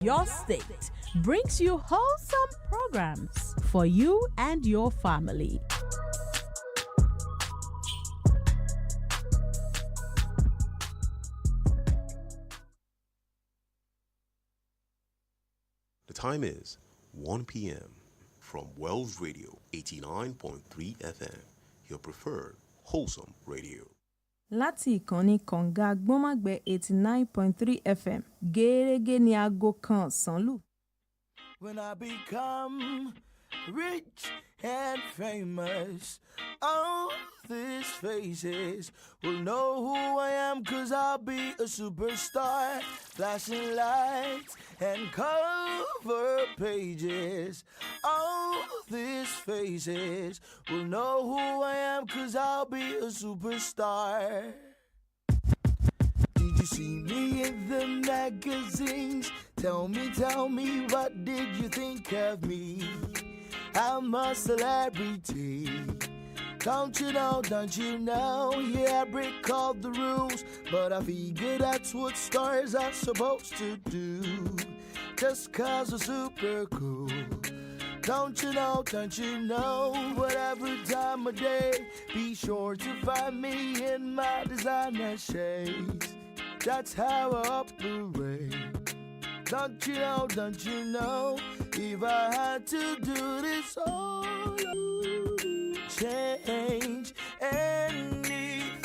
Your state brings you wholesome programs for you and your family. The time is 1 p.m. from Wells Radio 89.3 FM, your preferred wholesome radio. Láti ìkànnì kànga gbọ́nmágbẹ́ 89.3 FM gẹ́gẹ́ ní aago kan ọ̀sán lù. When I become rich and famous, all these faces will know who I am, 'cause I'll be a superstar, flashing lights and cover pages. All these faces will know who I am, 'cause I'll be a superstar. Did you see me in the magazines? Tell me, what did you think of me? I'm a celebrity. Don't you know, yeah, I break all the rules, but I figure that's what stars are supposed to do. Just 'cause we're super cool. Don't you know, whatever time of day, be sure to find me in my designer shades. That's how I operate. Don't you know, if I had to do this all change anything.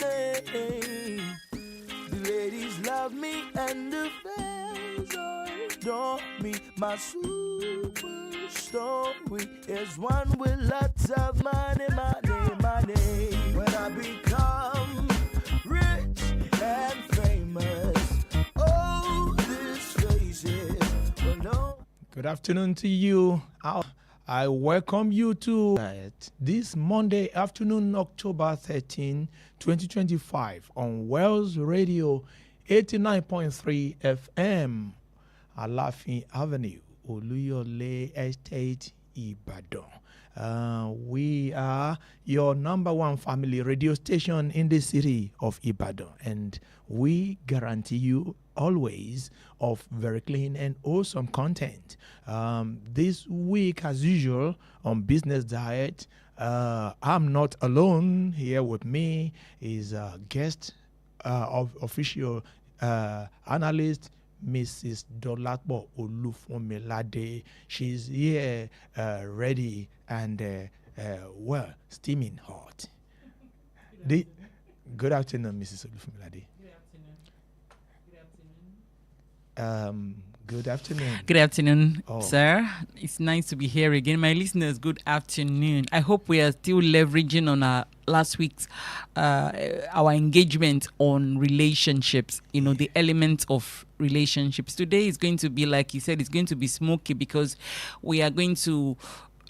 The ladies love me and the fans adore me. My super story is one with lots of money. When I become rich and famous, oh, this faces will know. Good afternoon to you. I welcome you to this Monday afternoon, October 13, 2025, on Wells Radio 89.3 FM, Alafin Avenue, Oluyole Estate, Ibadan. We are your number one family radio station in the city of Ibadan, and we guarantee you always of very clean and awesome content. This week, as usual, on Business Diet, I'm not alone. Here with me is a guest of official analyst, Mrs. Dolapo Olufonmelade. She's here ready and well, steaming hot. Good afternoon, Mrs. Olufonmelade. Good afternoon. Good afternoon, sir. It's nice to be here again. My listeners, good afternoon. I hope we are still leveraging on our last week's our engagement on relationships, the elements of relationships. Today is going to be, like you said, it's going to be smoky because we are going to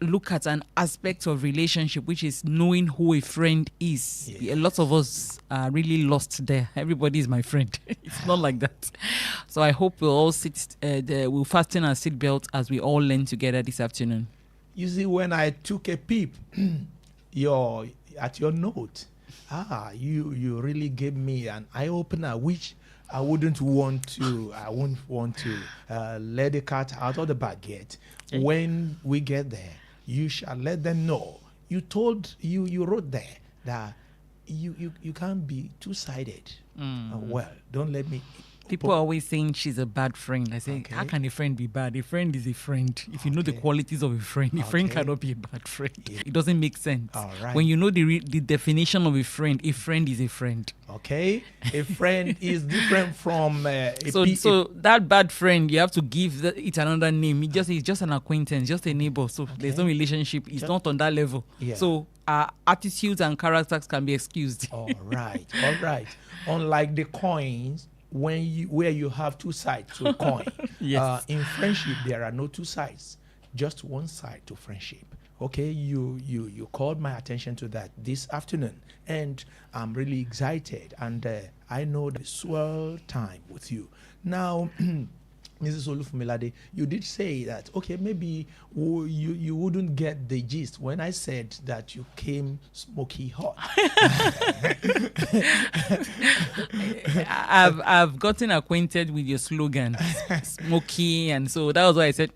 look at an aspect of relationship, which is knowing who a friend is. Yeah. A lot of us are really lost there. Everybody is my friend. It's not like that. So I hope we'll all we'll fasten our seatbelt as we all learn together this afternoon. You see, when I took a peep at your note, you really gave me an eye opener, which I wouldn't want to let the cat out of the bag yet. Okay. When we get there, you shall let them know. You wrote there that you can't be two-sided. Well, don't let me. People are always saying she's a bad friend. I say, How can a friend be bad? A friend is a friend. If you know the qualities of a friend, a friend cannot be a bad friend. Yeah. It doesn't make sense. All right. When you know the definition of a friend is a friend. Okay. A friend is different from so that bad friend, you have to give it another name. It's just an acquaintance, just a neighbor. So there's no relationship. It's not on that level. Yeah. So our attitudes and characters can be excused. All right. Unlike the coins, where you have two sides to a coin. Yes. In friendship, there are no two sides, just one side to friendship. Okay, you called my attention to that this afternoon, and I'm really excited, and I know the swell time with you. Now, Mrs. Olufumilade, you did say that, okay, maybe you wouldn't get the gist when I said that you came smoky hot. I've gotten acquainted with your slogan, smoky, and so that was why I said,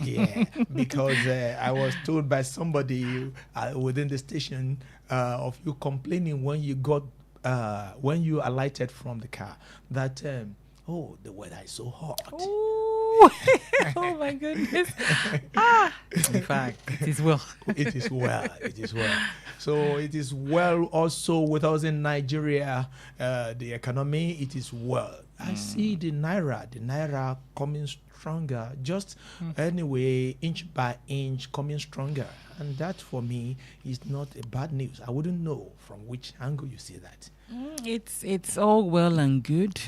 Yeah, because I was told by somebody within the station of you complaining when you alighted from the car that oh, the weather is so hot. Ooh. Oh my goodness. In fact, it is well. It is well. It is well. So it is well also with us in Nigeria. The economy, it is well. I see the naira coming stronger. Just anyway, inch by inch coming stronger. And that for me is not a bad news. I wouldn't know from which angle you see that. It's all well and good.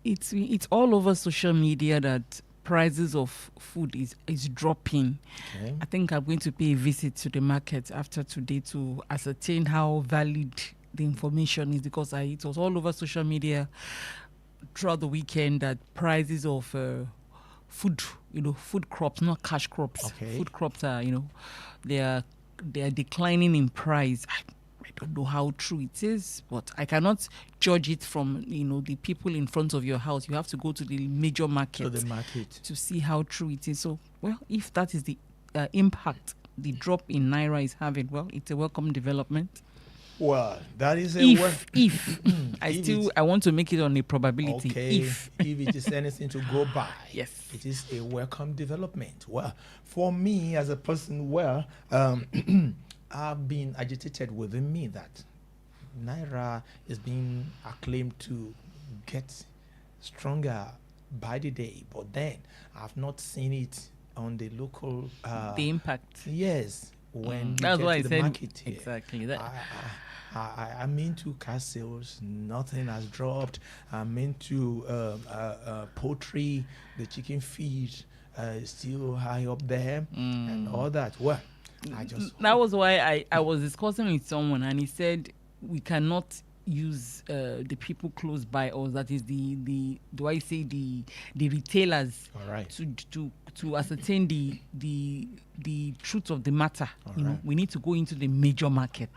It's all over social media that prices of food is dropping. Okay. I think I'm going to pay a visit to the market after today to ascertain how valid the information is, because it was all over social media throughout the weekend that prices of food, food crops, not cash crops. Okay. Food crops are, they are declining in price. I don't know how true it is, but I cannot judge it from the people in front of your house. You have to go to the major market, to see how true it is. So, well, if that is the impact the drop in naira is having, well, it's a welcome development. Well, that is if I want to make it on a probability. Okay, if it is anything to go by, yes, it is a welcome development. Well, for me as a person, I've been agitated within me that naira is being acclaimed to get stronger by the day, but then I've not seen it on the local the impact. Yes, when that's why I said market here, exactly that. I'm into car sales. Nothing has dropped. I'm into poultry. The chicken feed is still high up there, and all that. Well, that was why I was discussing with someone, and he said we cannot use the people close by us, that is the retailers, all right, to ascertain the truth of the matter. Right. We need to go into the major market,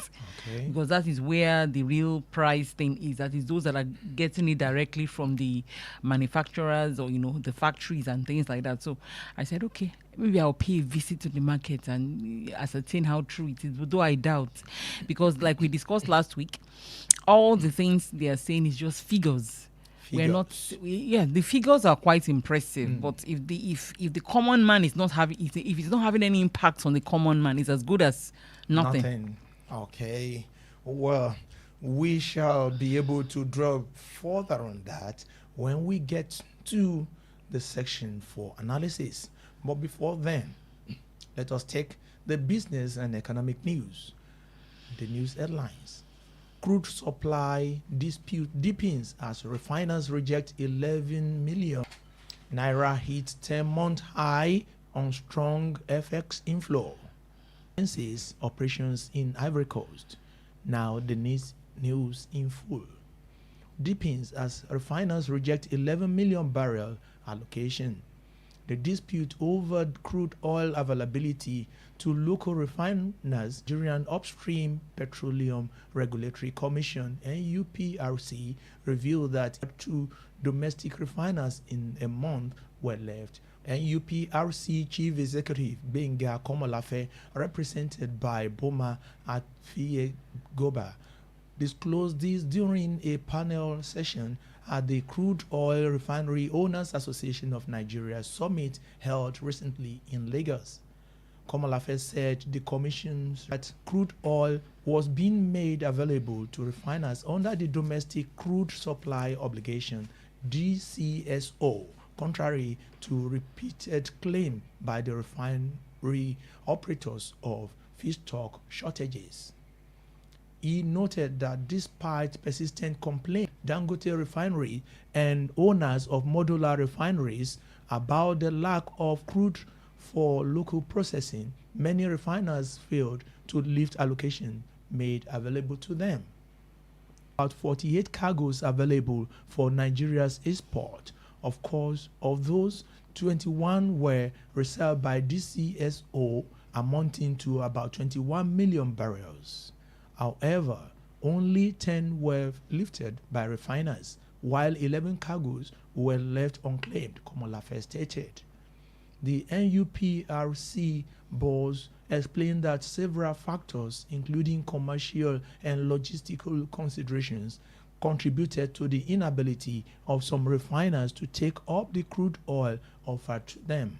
okay, because that is where the real price thing is. That is those that are getting it directly from the manufacturers or the factories and things like that. So I said, okay, maybe I'll pay a visit to the market and ascertain how true it is, though I doubt, because like we discussed last week, all the things they are saying is just figures. The figures are quite impressive, but if the common man is not having, if it's not having any impact on the common man, it's as good as nothing. Okay, well, we shall be able to draw further on that when we get to the section for analysis. But before then, let us take the business and economic news. The news headlines. Crude supply dispute deepens as refiners reject 11 million. Naira hits 10-month high on strong FX inflow. Operations in Ivory Coast. Now the news in full. Deepens as refiners reject 11 million barrel allocation. The dispute over crude oil availability to local refiners, Nigerian Upstream Petroleum Regulatory Commission (NUPRC) revealed that 2 domestic refiners in a month were left. NUPRC Chief Executive Benga Komolafe, represented by Boma Atfiegoba, disclosed this during a panel session at the Crude Oil Refinery Owners Association of Nigeria Summit held recently in Lagos. Komolafe said the commission's that crude oil was being made available to refiners under the Domestic Crude Supply Obligation (DCSO), contrary to repeated claim by the refinery operators of feedstock shortages. He noted that despite persistent complaints, Dangote Refinery and owners of modular refineries about the lack of crude for local processing, many refiners failed to lift allocation made available to them. About 48 cargoes available for Nigeria's export Of course, of those, 21 were reserved by DCSO, amounting to about 21 million barrels. However, only 10 were lifted by refiners, while 11 cargoes were left unclaimed, Komolafe stated. The NUPRC boss explained that several factors, including commercial and logistical considerations, contributed to the inability of some refiners to take up the crude oil offered to them.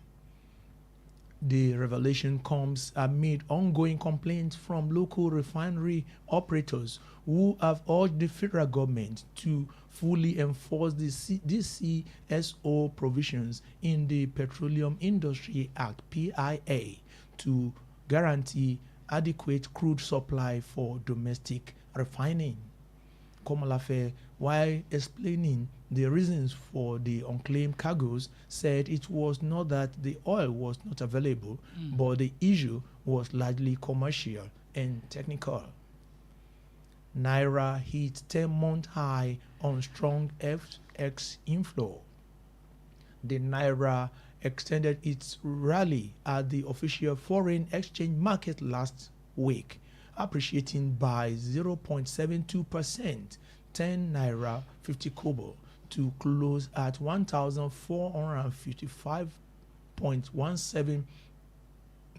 The revelation comes amid ongoing complaints from local refinery operators who have urged the federal government to fully enforce the DCSO provisions in the Petroleum Industry Act (PIA) to guarantee adequate crude supply for domestic refining. Komolafe, while explaining the reasons for the unclaimed cargoes, said it was not that the oil was not available, but the issue was largely commercial and technical. Naira hit 10-month high on strong FX inflow. The Naira extended its rally at the official foreign exchange market last week, appreciating by 0.72%, 10 Naira 50 kobo, to close at 1,455.17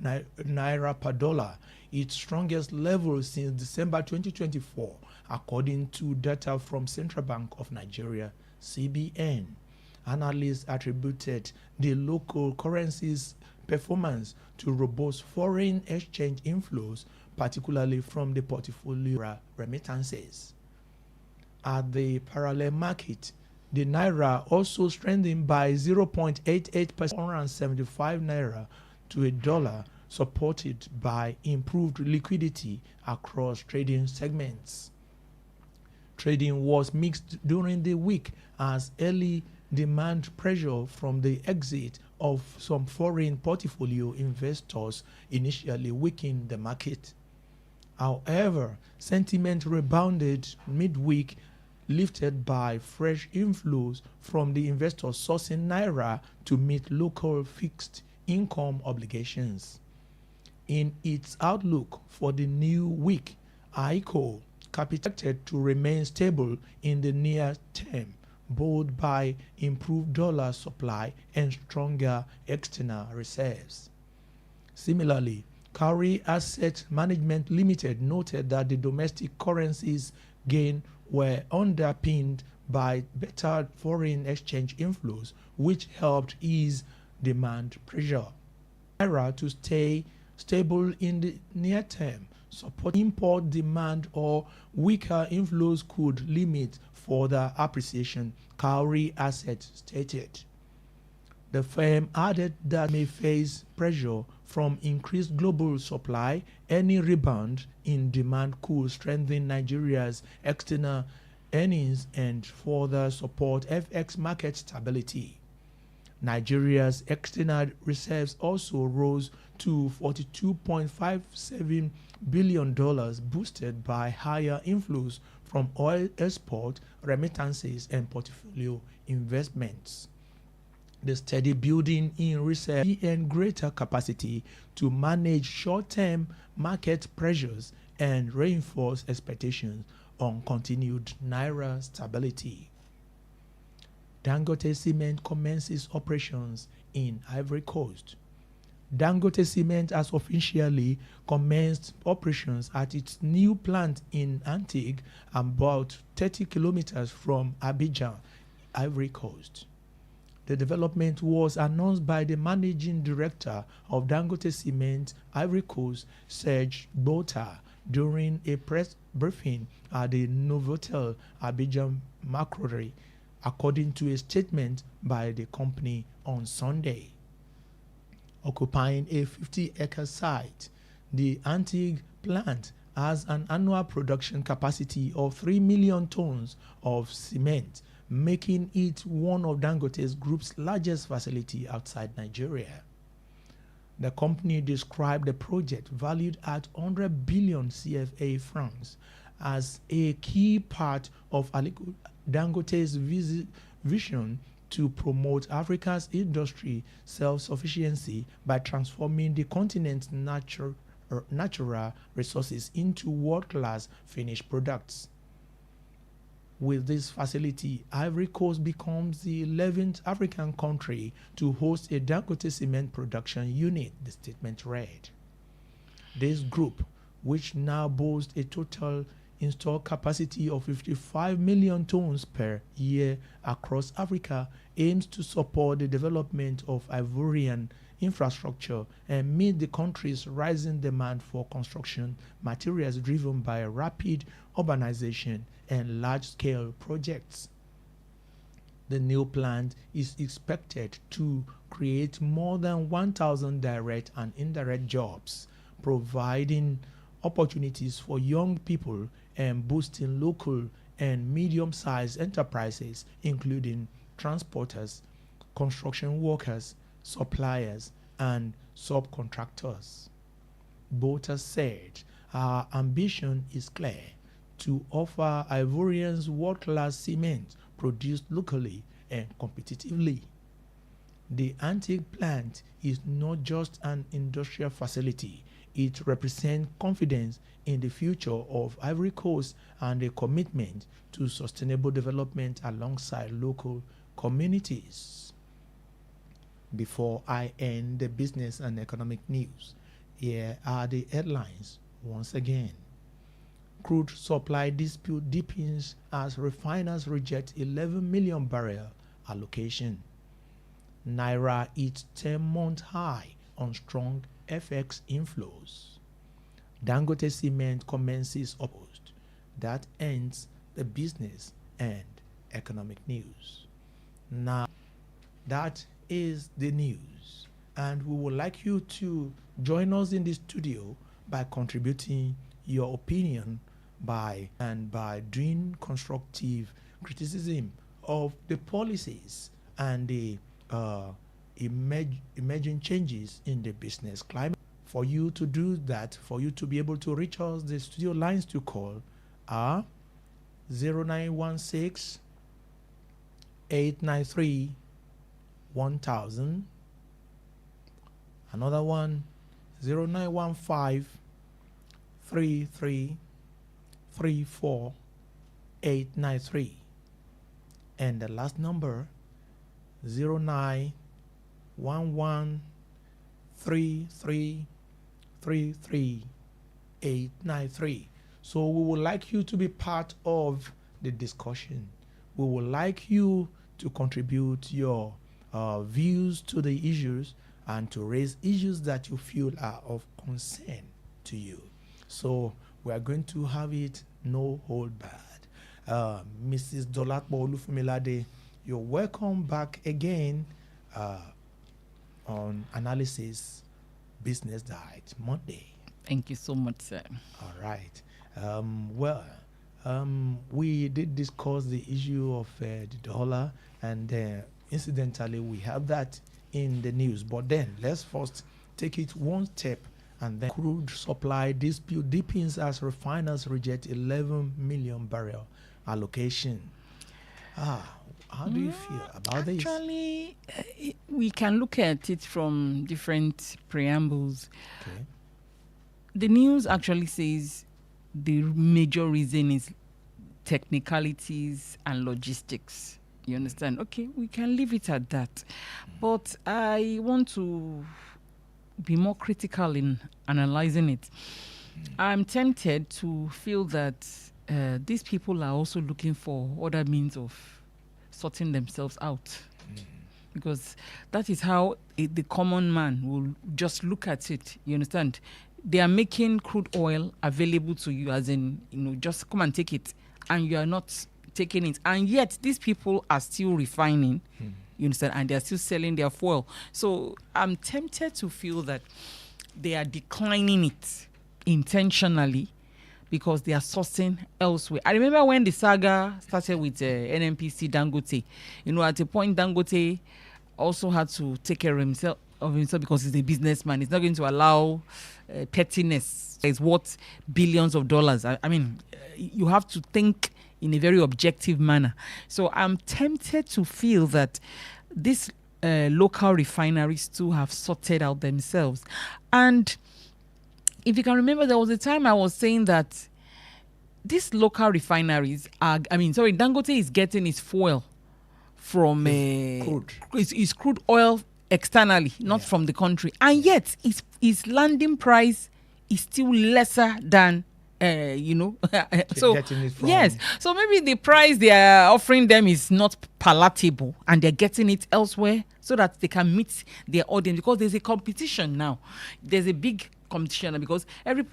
Naira per dollar, its strongest level since December 2024, according to data from Central Bank of Nigeria, CBN. Analysts attributed the local currency's performance to robust foreign exchange inflows, particularly from the portfolio remittances. At the parallel market, the Naira also strengthened by 0.88%, 175 Naira to a dollar, supported by improved liquidity across trading segments. Trading was mixed during the week as early demand pressure from the exit of some foreign portfolio investors initially weakened the market. However, sentiment rebounded midweek, lifted by fresh inflows from the investors sourcing Naira to meet local fixed income obligations. In its outlook for the new week, ICO expected to remain stable in the near term, buoyed by improved dollar supply and stronger external reserves. Similarly, Cowrie Asset Management Limited noted that the domestic currencies gain were underpinned by better foreign exchange inflows, which helped ease demand pressure. Naira to stay stable in the near term, support import demand, or weaker inflows could limit further appreciation, Cowrie Asset stated. The firm added that may face pressure from increased global supply. Any rebound in demand could strengthen Nigeria's external earnings and further support FX market stability. Nigeria's external reserves also rose to $42.57 billion, boosted by higher inflows from oil export, remittances, and portfolio investments. The steady building in reserve and greater capacity to manage short-term market pressures and reinforce expectations on continued Naira stability. Dangote Cement commences operations in Ivory Coast. Dangote Cement has officially commenced operations at its new plant in Antigua, about 30 kilometers from Abidjan, Ivory Coast. The development was announced by the managing director of Dangote Cement Ivory Coast, Serge Bota, during a press briefing at the Novotel Abidjan Macquarie, according to a statement by the company on Sunday. Occupying a 50-acre site, the Antigua plant has an annual production capacity of 3 million tons of cement, making it one of Dangote's group's largest facility outside Nigeria. The company described the project, valued at 100 billion CFA francs, as a key part of Dangote's vision to promote Africa's industry self-sufficiency by transforming the continent's natural resources into world-class finished products. With this facility, Ivory Coast becomes the 11th African country to host a Dangote cement production unit, the statement read. This group, which now boasts a total installed capacity of 55 million tons per year across Africa, aims to support the development of Ivorian infrastructure and meet the country's rising demand for construction materials driven by rapid urbanization and large-scale projects. The new plant is expected to create more than 1,000 direct and indirect jobs, providing opportunities for young people and boosting local and medium-sized enterprises, including transporters, construction workers, suppliers, and subcontractors. Bota said, "Our ambition is clear: to offer Ivorians world-class cement produced locally and competitively." The Antique plant is not just an industrial facility. It represents confidence in the future of Ivory Coast and a commitment to sustainable development alongside local communities. Before I end the business and economic news, here are the headlines once again. Crude supply dispute deepens as refiners reject 11 million barrel allocation. Naira hits 10-month high on strong FX inflows. Dangote Cement commences opposed. That ends the business and economic news. Now, that is the news, and we would like you to join us in the studio by contributing your opinion by doing constructive criticism of the policies and the emerging changes in the business climate. For you to do that, for you to be able to reach us, the studio lines to call are 0916 893 1000. Another one, 0915 33 34 893. And the last number, 0911 33 33 893. So we would like you to be part of the discussion. We would like you to contribute your views to the issues and to raise issues that you feel are of concern to you. So we are going to have it no hold bad. Mrs. Dolapo Olufumilade, you're welcome back again on Analysis Business Diet Monday. Thank you so much, sir. All right. We did discuss the issue of the dollar, and incidentally, we have that in the news. But then, let's first take it one step, and then crude supply dispute deepens as refiners reject 11 million barrel allocation. How do you feel about this? Actually, we can look at it from different preambles. Okay. The news actually says the major reason is technicalities and logistics. You understand? Okay, we can leave it at that. But I want to be more critical in analyzing it. I'm tempted to feel that these people are also looking for other means of sorting themselves out. Because that is how the common man will just look at it. You understand? They are making crude oil available to you, as in, just come and take it, and you are not taking it. And yet, these people are still refining, you understand, and they are still selling their fuel. So I'm tempted to feel that they are declining it intentionally because they are sourcing elsewhere. I remember when the saga started with NNPC Dangote. At a point, Dangote also had to take care of himself because he's a businessman. He's not going to allow pettiness. It's worth billions of dollars. I mean, you have to think in a very objective manner. So I'm tempted to feel that these local refineries too have sorted out themselves. And if you can remember, there was a time I was saying that these local refineries Dangote is getting its fuel from his crude oil externally, not from the country, and yet its landing price is still lesser than so getting it from. Yes, so maybe the price they are offering them is not palatable, and they're getting it elsewhere so that they can meet their audience, because there's a competition now. There's a big competition because every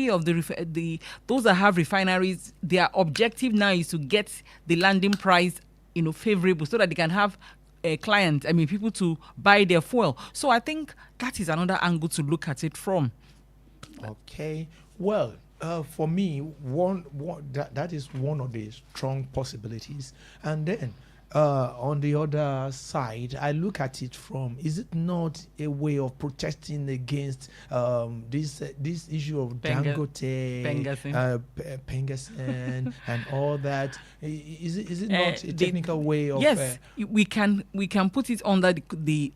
of the those that have refineries, their objective now is to get the landing price favorable so that they can have people to buy their fuel. So I think that is another angle to look at it from. Okay, well, for me, that is one of the strong possibilities. And then on the other side, I look at it from: is it not a way of protesting against this issue of Dangote, Pengasen, and all that? Is it not a technical way of? Yes, we can put it under the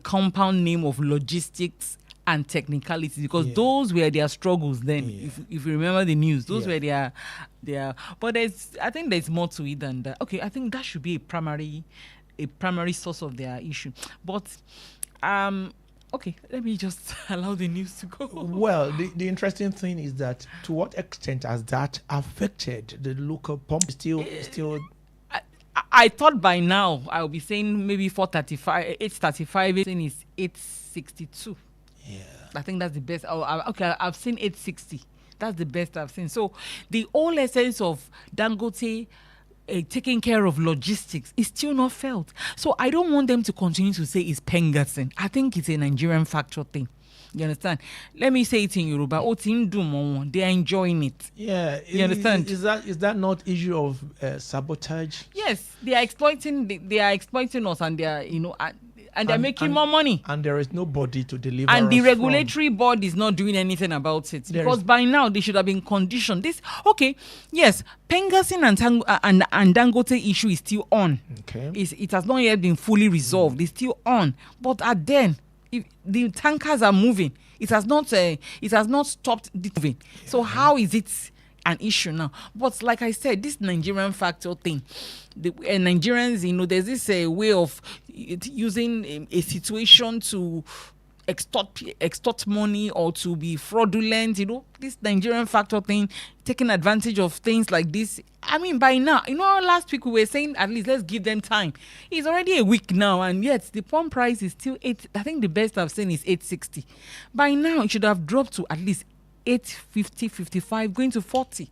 compound name of logistics and technicalities, because those were their struggles then. If you remember the news, those were their but I think there's more to it than that. Okay, I think that should be a primary source of their issue. But okay, let me just allow the news to go. Well, the interesting thing is that to what extent has that affected the local pump? Still I thought by now I would be saying maybe 435, 835, is 862. Yeah, I think that's the best. I've seen 860. That's the best I've seen. So the whole essence of Dangote taking care of logistics is still not felt. So I don't want them to continue to say it's Pengasen. I think it's a Nigerian factor thing. You understand? Let me say it in Yoruba. They are enjoying it. Yeah. You understand? Is that not issue of sabotage? Yes, they are exploiting us, and they are and they're making more money. And there is nobody to deliver. And the regulatory board is not doing anything about it. Because by now they should have been conditioned. Yes, Pengasen and Dangote issue is still on. Okay. It has not yet been fully resolved. It's still on. But if the tankers are moving, it has not stopped moving. So how is it an issue now? But like I said, this Nigerian factor thing, the Nigerians, there's this way of using a situation to extort money or to be fraudulent. This Nigerian factor thing, taking advantage of things like this. I mean, by now, last week we were saying at least let's give them time. It's already a week now, and yet the pump price is still I think the best I've seen is 860. By now it should have dropped to at least 850, 55, going to 40.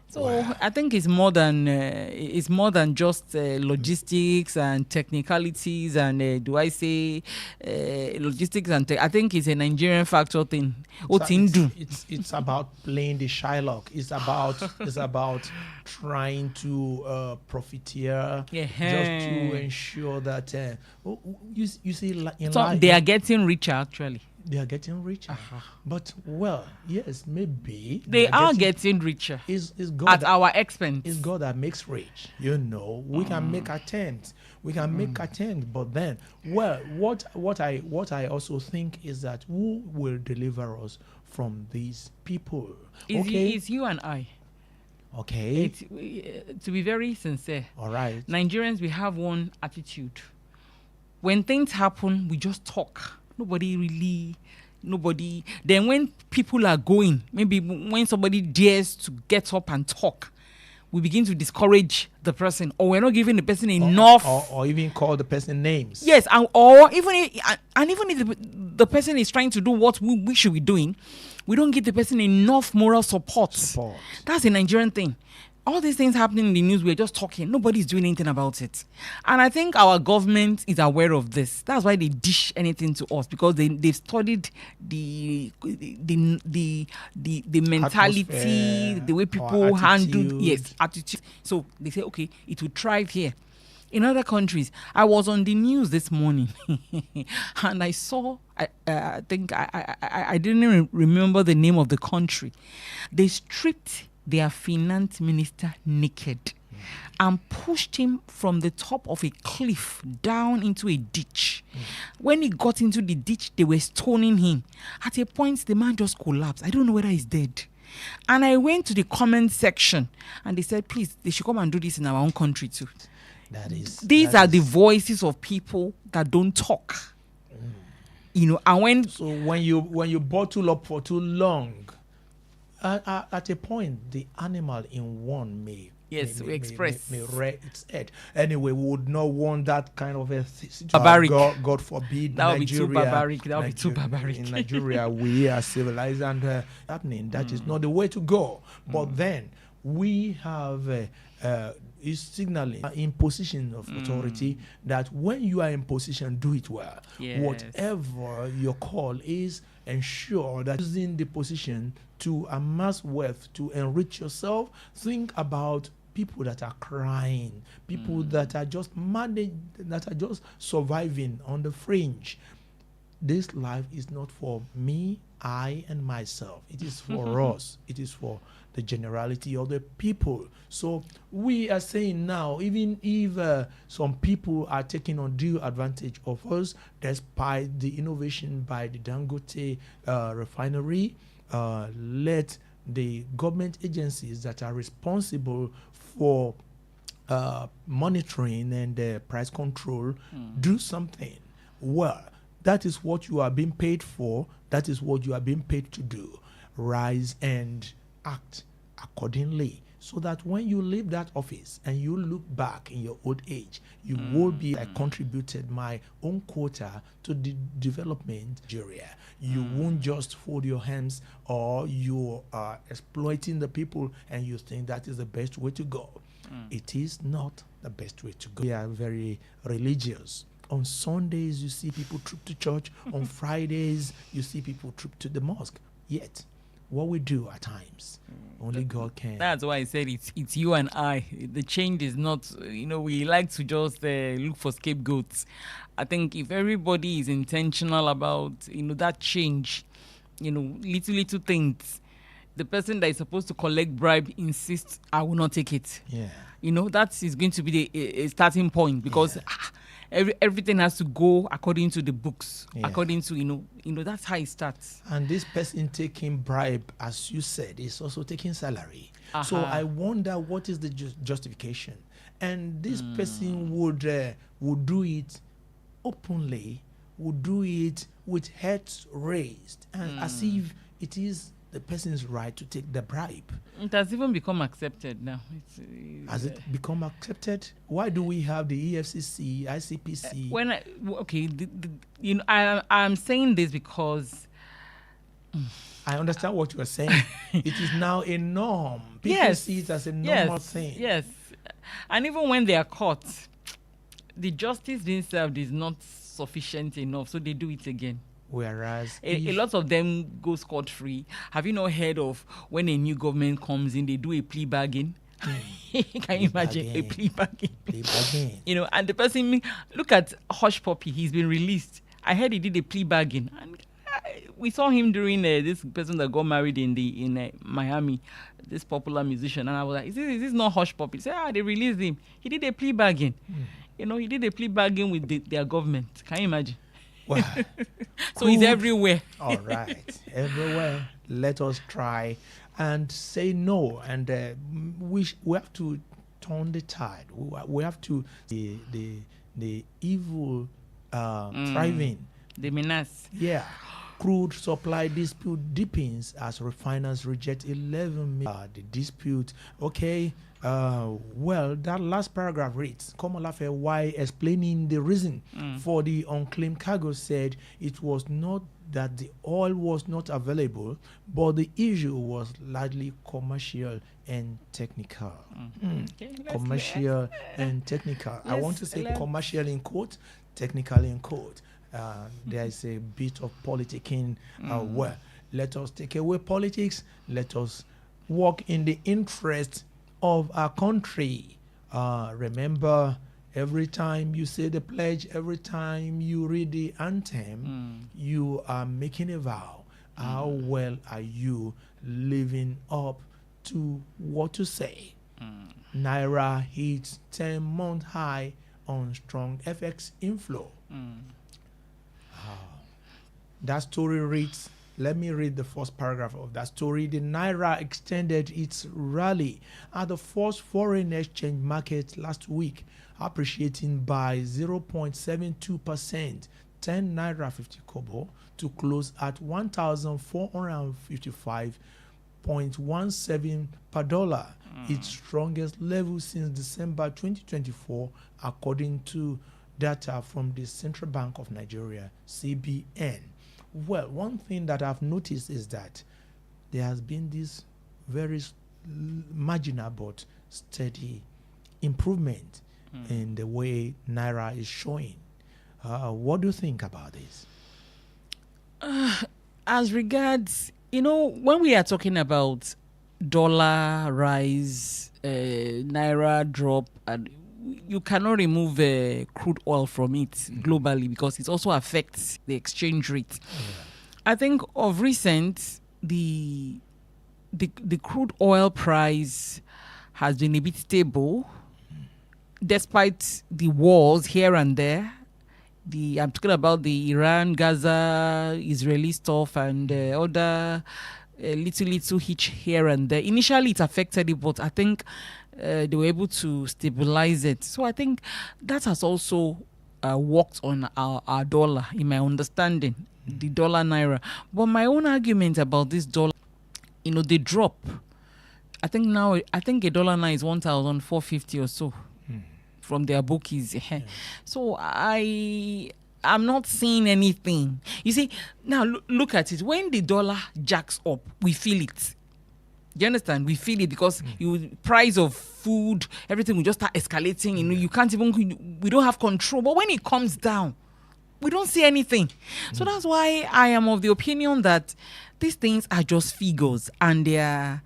So wow. I think it's more than just logistics and technicalities and logistics and I think it's a Nigerian factor thing. It's about playing the Shylock. It's about trying to profiteer just to ensure that you see in life, they are getting richer actually. They are getting richer. But, well, yes, maybe. They are getting richer is God at our expense. It's God that makes rich. We can make attempts. But then, well, what I also think is that who will deliver us from these people? It's you and I. Okay. To be very sincere. All right. Nigerians, we have one attitude. When things happen, we just talk. Nobody. Then when people are going, maybe when somebody dares to get up and talk, we begin to discourage the person, or we're not giving the person enough, or even call the person names. Yes, even if the person is trying to do what we should be doing, we don't give the person enough moral support. That's a Nigerian thing. All these things happening in the news, we're just talking. Nobody's doing anything about it. And I think our government is aware of this. That's why they dish anything to us, because they've studied the mentality, the way people handle attitude. So they say, okay, it will thrive here. In other countries, I was on the news this morning and I saw, I think I didn't remember the name of the country. They stripped their finance minister naked and pushed him from the top of a cliff down into a ditch. When he got into the ditch, they were stoning him. At a point, the man just collapsed. I don't know whether he's dead. And I went to the comment section and they said, please, they should come and do this in our own country too. These are the voices of people that don't talk. And when you bottle up for too long, at a point, the animal in one may express rear its head. Anyway, we would not want that kind of a situation. Barbaric. God forbid. That would be too barbaric. In Nigeria, we are civilized and happening. That is not the way to go. But then we have is signaling in position of authority that when you are in position, do it well. Yes. Whatever your call is, ensure that using the position to amass wealth, to enrich yourself. Think about people that are crying, people that are just that are just surviving on the fringe. This life is not for me, I, and myself. It is for us. It is for the generality of the people. So we are saying now, even if some people are taking undue advantage of us, despite the innovation by the Dangote refinery, let the government agencies that are responsible for monitoring and price control do something. Well, that is what you are being paid for. That is what you are being paid to do. Rise and act accordingly, so that when you leave that office and you look back in your old age, you will be, I contributed my own quota to the development of Nigeria. You won't just fold your hands, or you are exploiting the people and you think that is the best way to go. It is not the best way to go. We are very religious. On Sundays, you see people troop to church. On Fridays, you see people troop to the mosque. Yet, what we do at times, only God can. That's why I said it's you and I. The change is not, we like to just look for scapegoats. I think if everybody is intentional about, that change, little things, the person that is supposed to collect bribe insists, I will not take it. Yeah. That is going to be a starting point, because everything has to go according to the books, according to, that's how it starts. And this person taking bribe, as you said, is also taking salary. So I wonder what is the justification. And this person would do it openly, would do it with heads raised, and as if it is the person's right to take the bribe. It has even become accepted now. Has it become accepted? Why do we have the EFCC, ICPC? I'm saying this because I understand what you are saying. It is now a norm. People see it as a normal thing. Yes. And even when they are caught, the justice being served is not sufficient enough, so they do it again. Whereas a lot of them go scot-free. Have you not heard of when a new government comes in, they do a plea bargain? Can you imagine a plea bargain? And the person, look at Hush Puppy, he's been released. I heard he did a plea bargain. And we saw him during this person that got married in Miami, this popular musician. And I was like, is this not Hush Puppy? He said, they released him. He did a plea bargain. He did a plea bargain with their government. Can you imagine? Wow. So he's everywhere. All right. Everywhere. Let us try and say no. And we have to turn the tide. We have to the evil thriving. The menace. Yeah. Crude supply dispute deepens as refiners reject 11 million. The dispute. Okay. Well, that last paragraph reads, Komolafe, while explaining the reason for the unclaimed cargo, said it was not that the oil was not available, but the issue was largely commercial and technical. Okay, commercial and technical. I want to say commercial in quote, technical in quote. There is a bit of politicking. Well, let us take away politics. Let us work in the interest of our country. Remember, every time you say the pledge, every time you read the anthem, you are making a vow. How well are you living up to what to say. Naira hits 10-month high on strong FX inflow. That story reads, let me read the first paragraph of that story. The Naira extended its rally at the first foreign exchange market last week, appreciating by 0.72%, 10 Naira 50 kobo, to close at 1,455.17 per dollar, its strongest level since December 2024, according to data from the Central Bank of Nigeria, CBN. Well, one thing that I've noticed is that there has been this very marginal but steady improvement in the way Naira is showing. What do you think about this? As regards, when we are talking about dollar rise, Naira drop, and you cannot remove crude oil from it globally because it also affects the exchange rate. I think of recent, the crude oil price has been a bit stable despite the wars here and there. I'm talking about the Iran, Gaza, Israeli stuff and other little hitch here and there. Initially, it affected it, but I think they were able to stabilize it. So I think that has also worked on our dollar, in my understanding, the dollar Naira. But my own argument about this dollar, the drop, I think a dollar now is 1,450 or so from their bookies. So I'm not seeing anything. You see, now look at it. When the dollar jacks up, we feel it. Do you understand? We feel it because price of food, everything will just start escalating. You can't even, we don't have control. But when it comes down, we don't see anything. So that's why I am of the opinion that these things are just figures, and they are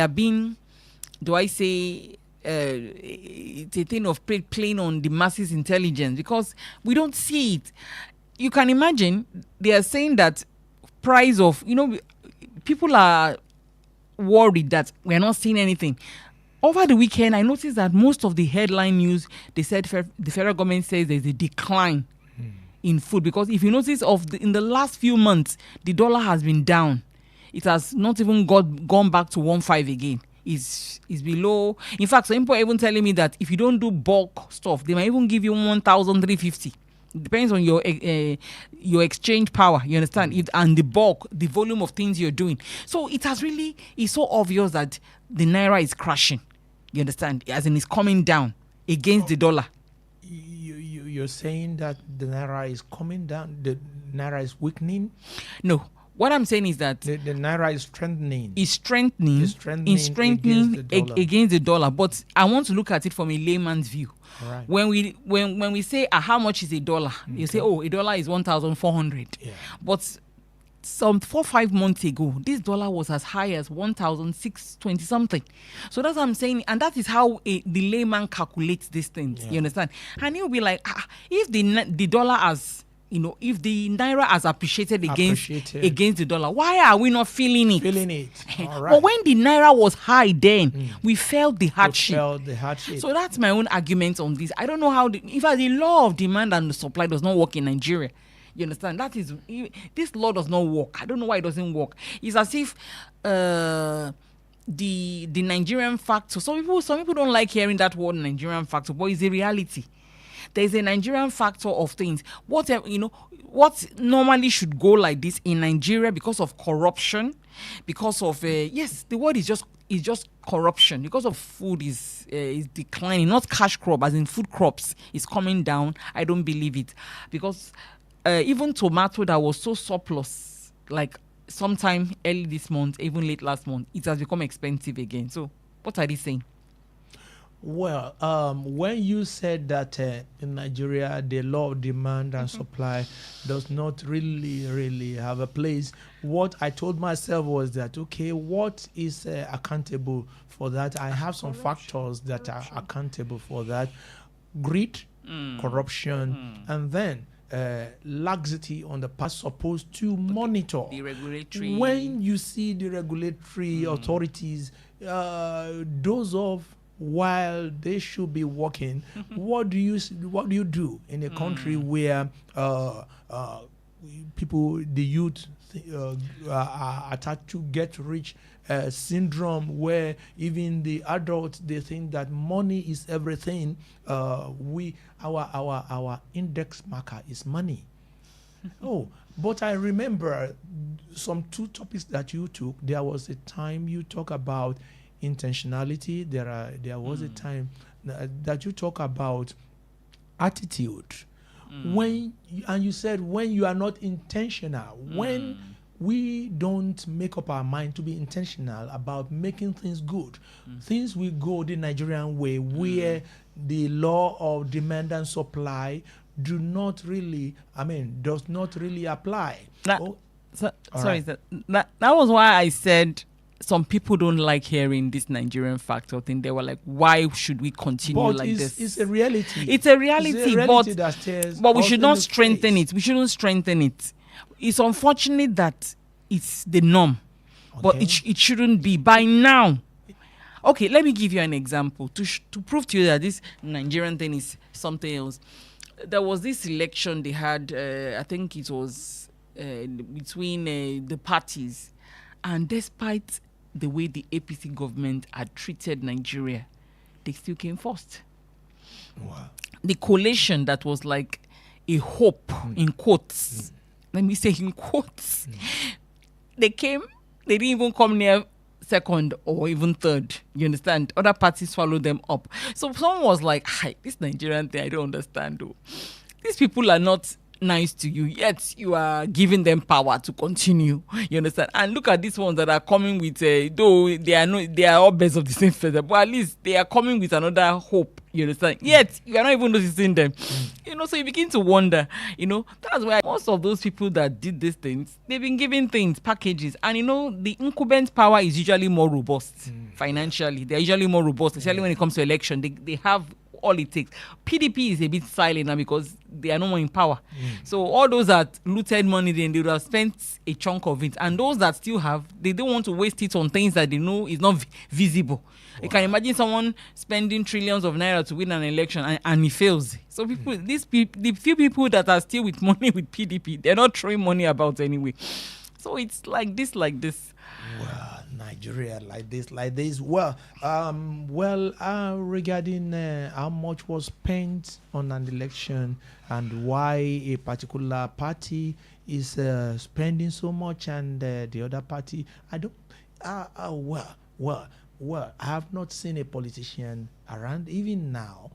being, do I say, it's a thing of playing on the masses' intelligence because we don't see it. You can imagine they are saying that price of, people are worried that we're not seeing anything. Over the weekend, I noticed that most of the headline news, they said the federal government says there's a decline in food because if you notice in the last few months, the dollar has been down. It has not even gone back to 1.5 again. Is below. In fact, some people are even telling me that if you don't do bulk stuff, they might even give you 1,350. It depends on your exchange power, you understand? And the bulk, the volume of things you're doing. So it's so obvious that the Naira is crashing, you understand? As in it's coming down against the dollar. You're saying that the Naira is coming down, the Naira is weakening? No. What I'm saying is that the Naira is strengthening. It's strengthening against the dollar. But I want to look at it from a layman's view. Right. When we say how much is a dollar, you say, a dollar is 1,400. Yeah. But some 4-5 months ago, this dollar was as high as 1,620 something. So that's what I'm saying, and that is how the layman calculates these things. Yeah. You understand? And he'll be like, if the dollar has, if the Naira has appreciated against the dollar, why are we not feeling it? All right. But when the Naira was high then, we felt the hardship. So that's my own argument on this. I don't know how, if the law of demand and the supply does not work in Nigeria, you understand? This law does not work. I don't know why it doesn't work. It's as if the Nigerian factor, some people don't like hearing that word Nigerian factor, but it's a reality. There's a Nigerian factor of things. What normally should go like this in Nigeria because of corruption, because of the word is just corruption. Because of food is declining, not cash crop, as in food crops is coming down. I don't believe it because even tomato that was so surplus, like sometime early this month, even late last month, it has become expensive again. So what are they saying? Well, when you said that in Nigeria, the law of demand and supply does not really have a place, what I told myself was that, okay, what is accountable for that? I have some factors that are accountable for that. Greed, corruption, and then laxity on the part supposed to monitor. The regulatory. When you see the regulatory authorities doze off while they should be working, what do you do in a country where people, the youth, are attached to get rich syndrome, where even the adults, they think that money is everything. Our index marker is money. But I remember some two topics that you took. There was a time you talk about intentionality. There was a time that you talk about attitude. You said when you are not intentional, when we don't make up our mind to be intentional about making things good, things will go the Nigerian way, where the law of demand and supply does not really apply. That was why I said some people don't like hearing this Nigerian factor thing. They were like, why should we continue this? It's a reality. It's a reality, but we should not strengthen it. We shouldn't strengthen it. It's unfortunate that it's the norm, but it shouldn't be by now. Okay, let me give you an example to prove to you that this Nigerian thing is something else. There was this election they had, I think it was between the parties, and despite the way the APC government had treated Nigeria, they still came first. Wow. The coalition that was like a hope, in quotes, let me say in quotes, they didn't even come near second or even third. You understand? Other parties followed them up. So someone was like, hi, this Nigerian thing, I don't understand though. These people are not nice to you, yet you are giving them power to continue. You understand? And look at these ones that are coming with though they are all birds of the same feather, but at least they are coming with another hope. You understand? Yet you are not even noticing them. So you begin to wonder. That's why most of those people that did these things, they've been given things, packages, and the incumbent power is usually more robust financially. They're usually more robust, especially when it comes to election. They have all it takes. PDP is a bit silent now because they are no more in power. So all those that looted money, then they would have spent a chunk of it. And those that still have, they don't want to waste it on things that they know is not visible. Wow. You can imagine someone spending trillions of naira to win an election and he fails. So the few people that are still with money with PDP, they're not throwing money about anyway. So it's like this. Well, Nigeria, like this. Well, regarding how much was spent on an election and why a particular party is spending so much and the other party, I don't. Well, I have not seen a politician around even now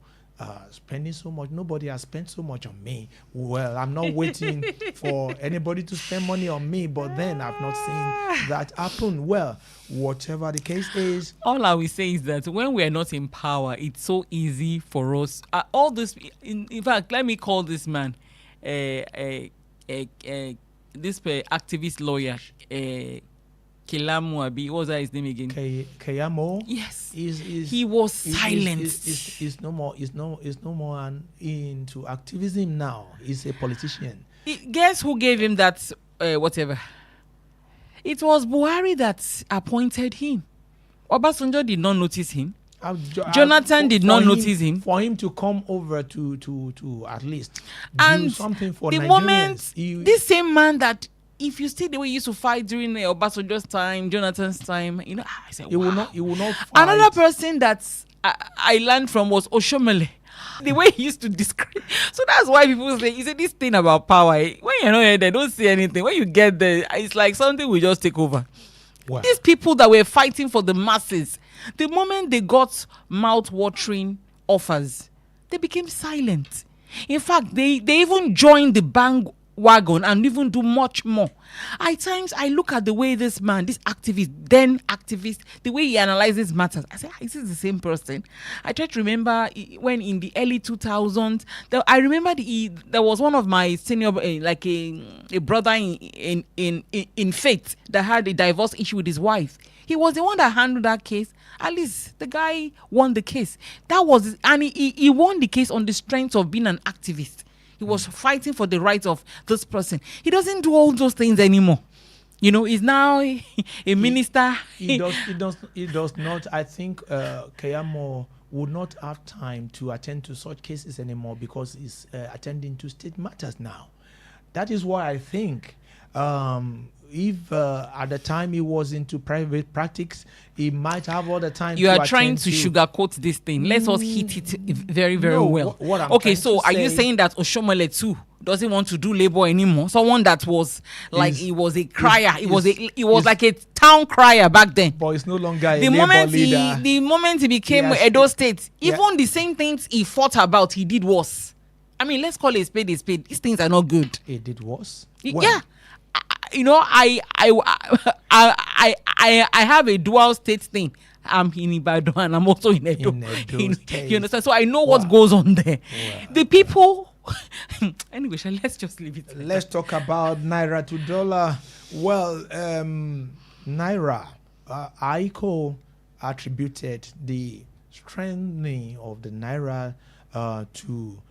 spending so much. Nobody has spent so much on me. Well, I'm not waiting for anybody to spend money on me, but then I've not seen that happen. Well, whatever the case is, all I will say is that when we are not in power, it's so easy for us. All this, in fact, let me call this man, this activist lawyer, Kelamu Abi, what was that his name again? Kayamo. Yes. He was silent. Is no more into activism now. He's a politician. Guess who gave him that whatever? It was Buhari that appointed him. Obasanjo did not notice him. Jonathan did not notice him. For him to come over to at least and do something for the Nigerians. Moment this same man that, if you see the way he used to fight during Obasanjo's time, Jonathan's time, I said, he will not fight. Another person that I learned from was Oshomole. The way he used to describe. So that's why people say, is it this thing about power? When you're not here, they don't say anything. When you get there, it's like something will just take over. Wow. These people that were fighting for the masses, the moment they got mouth-watering offers, they became silent. In fact, they even joined the bandwagon and even do much more. At times, I look at the way this man, this activist, the way he analyzes matters. I say, is this the same person? I try to remember when in the early 2000s, I remember there was one of my senior, like a brother in faith that had a divorce issue with his wife. He was the one that handled that case. At least the guy won the case. And he won the case on the strength of being an activist. He was fighting for the rights of this person. He doesn't do all those things anymore. He's now a minister. He does not. I think Keyamo would not have time to attend to such cases anymore because he's attending to state matters now. That is why I think if at the time he was into private practice, he might have all the time. You are trying to sugarcoat this thing. Let us hit it very, very well. What I'm okay, trying so to are you say- saying that Oshomole too doesn't want to do labor anymore? Someone that was like he was a crier. He was like a town crier back then. But it's no longer a The labor moment leader. the moment he became Yes. Edo State, Yeah. even the same things he fought about, he did worse. I mean, let's call it a spade a spade. These things are not good. He did worse. Yeah. I have a dual state thing. I'm in Ibadan and I'm also in Edo. In Edo State. You understand? So I know what Wow. goes on there. Wow. The people. Anyway, let's just leave it. Let's talk about Naira to dollar. Well, Naira, ICO attributed the strengthening of the Naira to